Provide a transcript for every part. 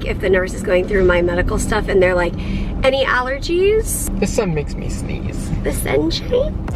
If the nurse is going through my medical stuff and they're like, any allergies? The sun makes me sneeze. The sunshine?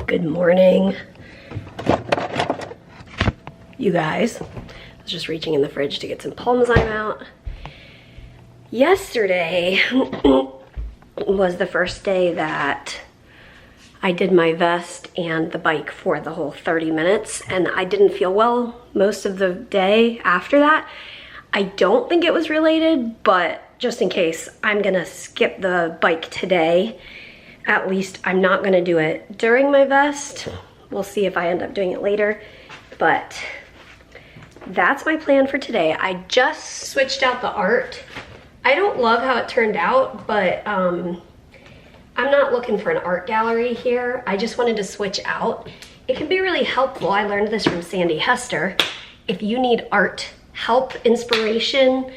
Good morning, you guys. I was just reaching in the fridge to get some palm zyme out. Yesterday was the first day that I did my vest and the bike for the whole 30 minutes, and I didn't feel well most of the day after that. I don't think it was related, but just in case, I'm gonna skip the bike today. At least I'm not gonna do it during my vest. We'll see if I end up doing it later, but that's my plan for today. I just switched out the art. I don't love how it turned out, but I'm not looking for an art gallery here. I just wanted to switch out. It can be really helpful. I learned this from Sandy Hester. If you need art help, inspiration,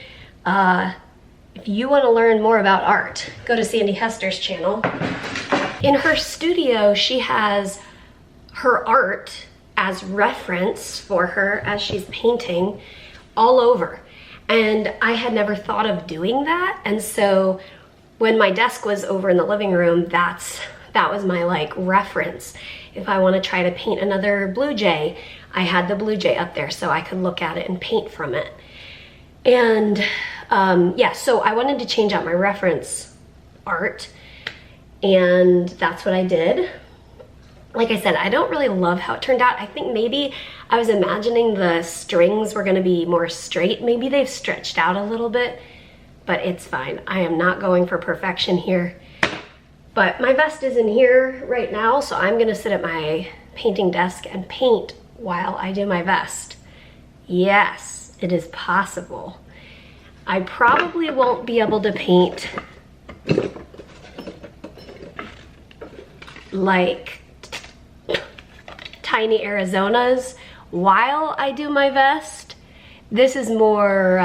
if you want to learn more about art, go to Sandy Hester's channel. In her studio, she has her art as reference for her as she's painting all over. And I had never thought of doing that. And so when my desk was over in the living room, that was my like reference. If I want to try to paint another blue jay, I had the blue jay up there so I could look at it and paint from it. And yeah, so I wanted to change out my reference art, and that's what I did. Like I said, I don't really love how it turned out. I think maybe I was imagining the strings were gonna be more straight. Maybe they've stretched out a little bit, but it's fine. I am not going for perfection here. But my vest is in here right now, so I'm gonna sit at my painting desk and paint while I do my vest. Yes, it is possible. I probably won't be able to paint like tiny Arizonas while I do my vest. This is more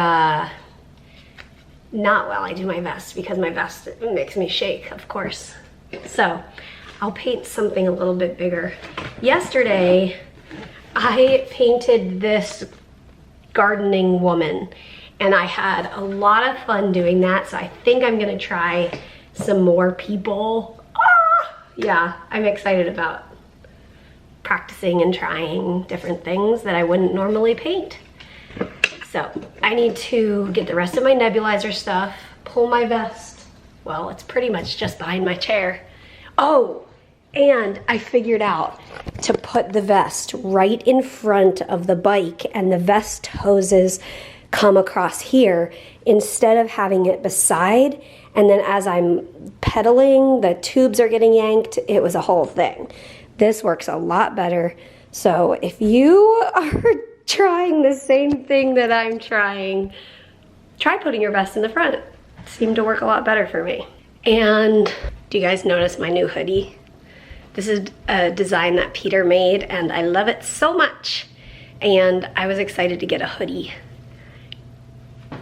not while I do my vest, because my vest makes me shake, of course. So I'll paint something a little bit bigger. Yesterday, I painted this gardening woman, and I had a lot of fun doing that, so I think I'm gonna try some more people. Yeah, I'm excited about practicing and trying different things that I wouldn't normally paint. So I need to get the rest of my nebulizer stuff, pull my vest. Well, it's pretty much just behind my chair. Oh, and I figured out to put the vest right in front of the bike, and the vest hoses come across here instead of having it beside, and then as I'm pedaling, the tubes are getting yanked. It was a whole thing. This works a lot better. So if you are trying the same thing that I'm trying, try putting your vest in the front. It seemed to work a lot better for me. And do you guys notice my new hoodie? This is a design that Peter made, and I love it so much. And I was excited to get a hoodie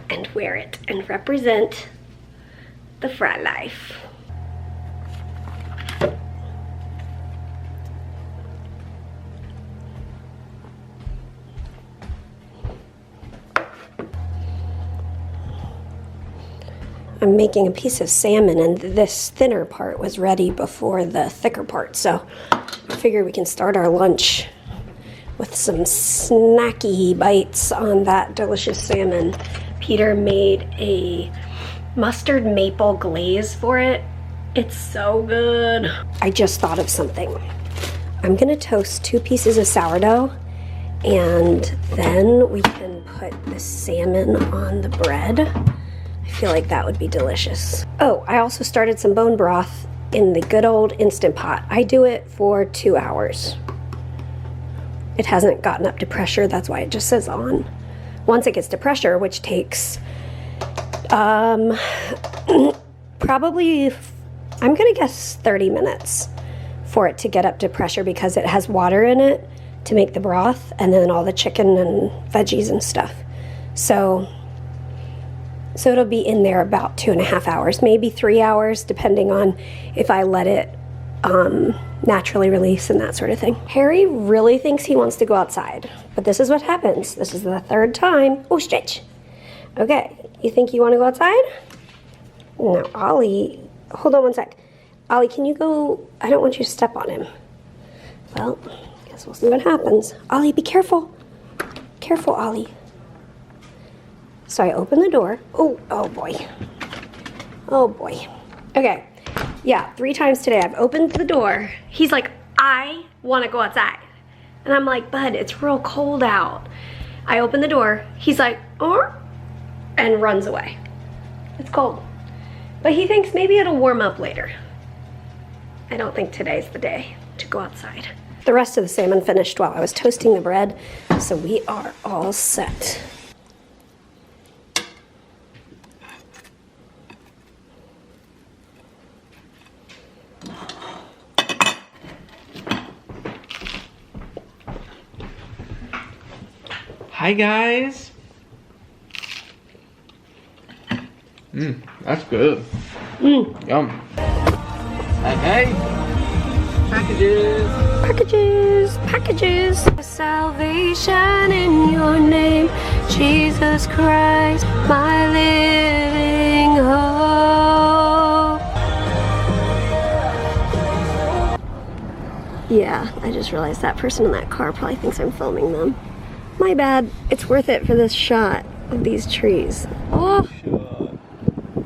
and wear it and represent the Frey Life. I'm making a piece of salmon, and this thinner part was ready before the thicker part, so I figure we can start our lunch with some snacky bites on that delicious salmon. Peter made a mustard maple glaze for it. It's so good. I just thought of something. I'm gonna toast 2 pieces of sourdough, and then we can put the salmon on the bread. I feel like that would be delicious. Oh, I also started some bone broth in the good old Instant Pot. I do it for 2 hours. It hasn't gotten up to pressure, that's why it just says on. Once it gets to pressure, which takes probably, I'm gonna guess 30 minutes for it to get up to pressure, because it has water in it to make the broth, and then all the chicken and veggies and stuff. So it'll be in there about 2.5 hours, maybe 3 hours, depending on if I let it naturally release and that sort of thing. Harry really thinks he wants to go outside, but this is what happens. This is the 3rd time. Oh, stretch. Okay, you think you want to go outside? No, Ollie, hold on one sec. Ollie, can you go? I don't want you to step on him. Well, I guess we'll see what happens. Ollie, be careful. Careful, Ollie. So I open the door. Oh boy. Oh boy. Okay. Yeah, 3 times today I've opened the door. He's like, I want to go outside. And I'm like, bud, it's real cold out. I open the door. He's like, oh, and runs away. It's cold. But he thinks maybe it'll warm up later. I don't think today's the day to go outside. The rest of the salmon finished while I was toasting the bread, so we are all set. Hi guys. That's good. Yum. Hey. Packages. Salvation in your name, Jesus Christ, my living hope. Yeah, I just realized that person in that car probably thinks I'm filming them. My bad. It's worth it for this shot of these trees. Oh,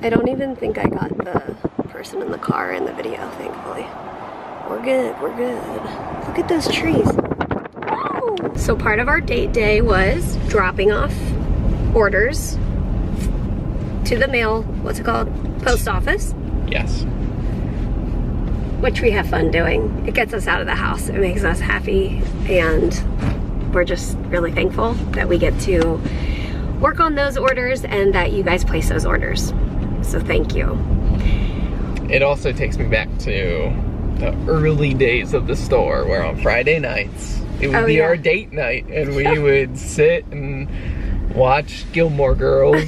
I don't even think I got the person in the car in the video, thankfully. We're good, we're good. Look at those trees. Oh. So part of our date day was dropping off orders to the mail, what's it called? Post office. Yes. Which we have fun doing. It gets us out of the house. It makes us happy, and we're just really thankful that we get to work on those orders and that you guys place those orders. So thank you. It also takes me back to the early days of the store, where on Friday nights it would be our date night, and we would sit and watch Gilmore Girls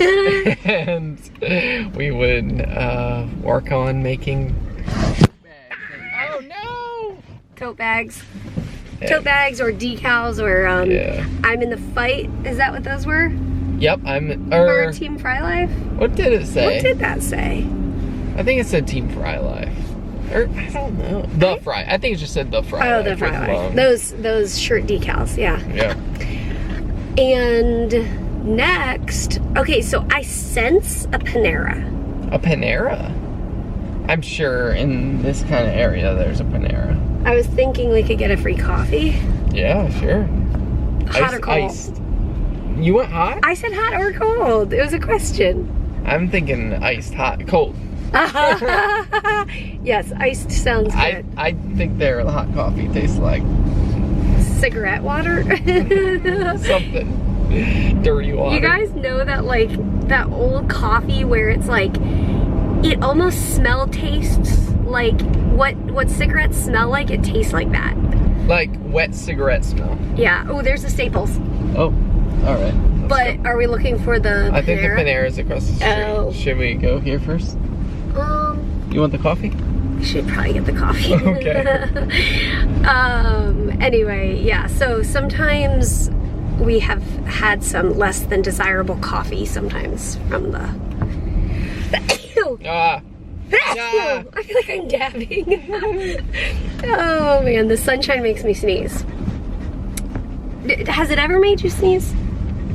and we would work on making bags. Oh no! Tote bags. Yeah. Tote bags or decals or I'm in the fight. Is that what those were? Yep, or Team Frey Life? What did it say? What did that say? I think it said Team Frey Life. Or I don't know. The Frey. I think it just said the Frey Life. Oh, the Frey Life. Those shirt decals, yeah. Yeah. And next, okay, so I sense a Panera. A Panera? I'm sure in this kind of area there's a Panera. I was thinking we could get a free coffee. Yeah, sure. Hot or cold? Iced. You went hot? I said hot or cold. It was a question. I'm thinking iced, hot, cold. Yes, iced sounds good. I think their hot coffee tastes like cigarette water. Something. Dirty water. You guys know that, like, that old coffee where it's like, it almost tastes like what cigarettes smell like? It tastes like that. Like wet cigarette smell. Yeah. Oh, there's the Staples. Oh, all right. But go. Are we looking for the Panera? I think the Panera is across the street. Oh. Should we go here first? You want the coffee? We should probably get the coffee. Okay. Anyway, yeah, so sometimes we have had some less than desirable coffee sometimes from the Ah. I feel like I'm dabbing. Oh man, the sunshine makes me sneeze. Has it ever made you sneeze?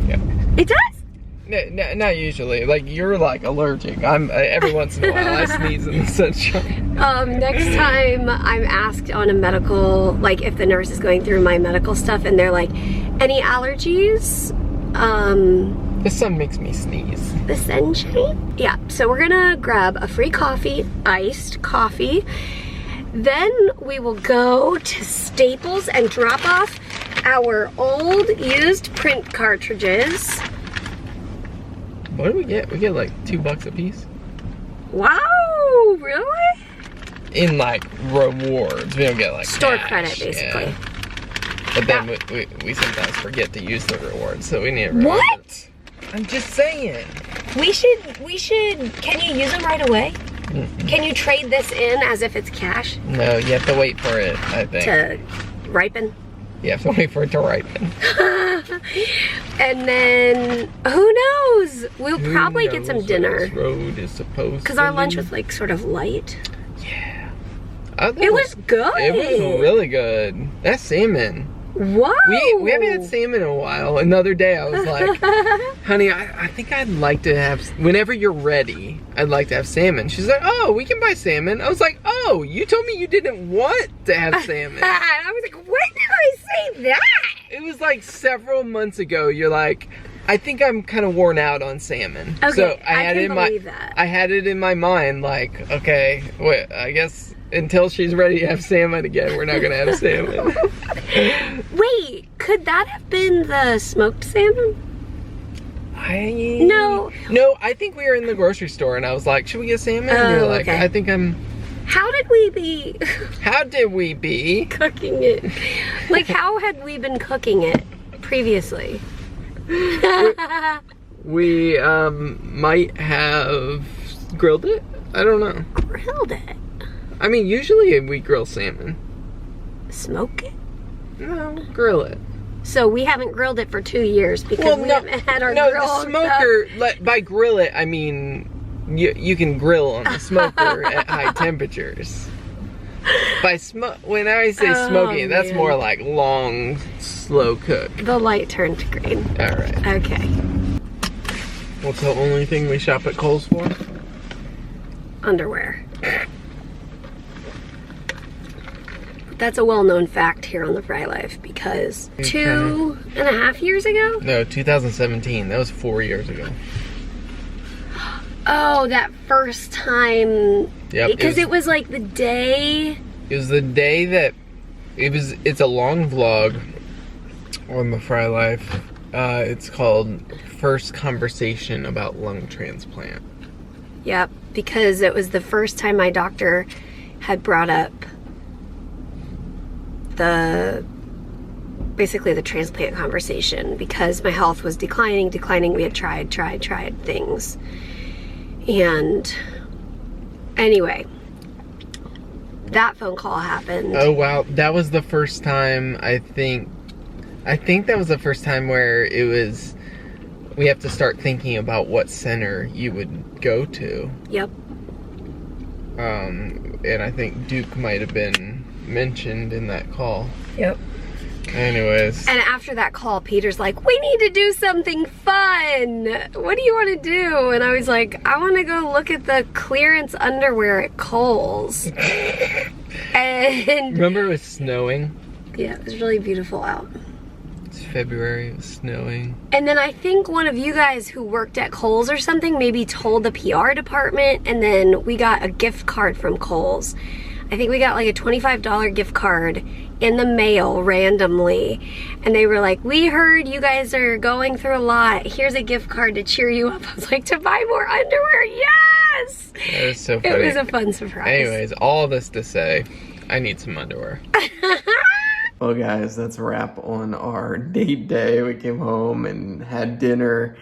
Yeah. It does? No, not usually. Like, you're like allergic. I'm every once in a while I sneeze in the sunshine. Next time I'm asked on a medical, like if the nurse is going through my medical stuff and they're like, any allergies? The sun makes me sneeze. The sunshine? Yeah, so we're gonna grab a free coffee, iced coffee. Then we will go to Staples and drop off our old used print cartridges. What do we get? We get like $2 a piece. Wow, really? In like rewards. We don't get like store cash. credit, basically. Yeah. But then we sometimes forget to use the rewards, so we need to remember. What? I'm just saying. We should, can you use them right away? Can you trade this in as if it's cash? No, you have to wait for it, I think. To ripen? You have to wait for it to ripen. And then, who knows? We'll probably get some dinner. This road is supposed Because our lunch was like sort of light. Yeah. It was good. It was really good. That salmon. Whoa. We haven't had salmon in a while. Another day I was like, honey, I think I'd like to have, whenever you're ready, I'd like to have salmon. She's like, oh, we can buy salmon. I was like, oh, you told me you didn't want to have salmon. I was like, when did I say that? It was like several months ago. You're like, I think I'm kind of worn out on salmon. Okay, so I can believe that. I had it in my mind like, okay, wait, I guess until she's ready to have salmon again, we're not gonna have salmon. Wait, could that have been the smoked salmon? No, I think we were in the grocery store and I was like, should we get salmon? And you're like, okay. I think I'm... How did we be cooking it? Like, how had we been cooking it previously? We might have grilled it? I don't know. Grilled it? I mean, usually we grill salmon. Smoke it? No, grill it. So we haven't grilled it for 2 years because we haven't had our grill. No, the smoker, by grill it, I mean, you can grill on the smoker at high temperatures. When I say smoking, that's more like long, slow cook. The light turned green. All right. Okay. What's the only thing we shop at Kohl's for? Underwear. That's a well-known fact here on the Frey Life because 2.5 years ago? No, 2017. That was 4 years ago. Oh, that first time. Yep. Because it was like the day. It was the day that it's a long vlog on the Frey Life. It's called First Conversation About Lung Transplant. Yep, because it was the first time my doctor had brought up basically the transplant conversation because my health was declining. We had tried things. And anyway, that phone call happened. Oh wow, that was the first time I think that was the first time where it was, we have to start thinking about what center you would go to. Yep. And I think Duke might have been mentioned in that call. Yep. Anyways. And after that call, Peter's like, we need to do something fun. What do you want to do? And I was like, I want to go look at the clearance underwear at Kohl's. And remember it was snowing? Yeah, it was really beautiful out. It's February, it was snowing. And then I think one of you guys who worked at Kohl's or something maybe told the PR department, and then we got a gift card from Kohl's. I think we got like a $25 gift card in the mail randomly. And they were like, we heard you guys are going through a lot. Here's a gift card to cheer you up. I was like, to buy more underwear? Yes! That was so funny. It was a fun surprise. Anyways, all this to say, I need some underwear. Well guys, that's a wrap on our date day. We came home and had dinner.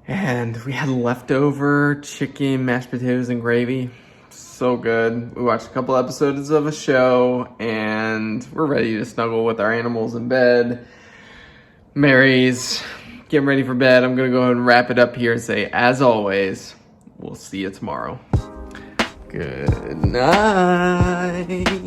And we had leftover chicken, mashed potatoes, and gravy. So good. We watched a couple episodes of a show and we're ready to snuggle with our animals in bed. Mary's getting ready for bed. I'm gonna go ahead and wrap it up here and say, as always, we'll see you tomorrow. Good night.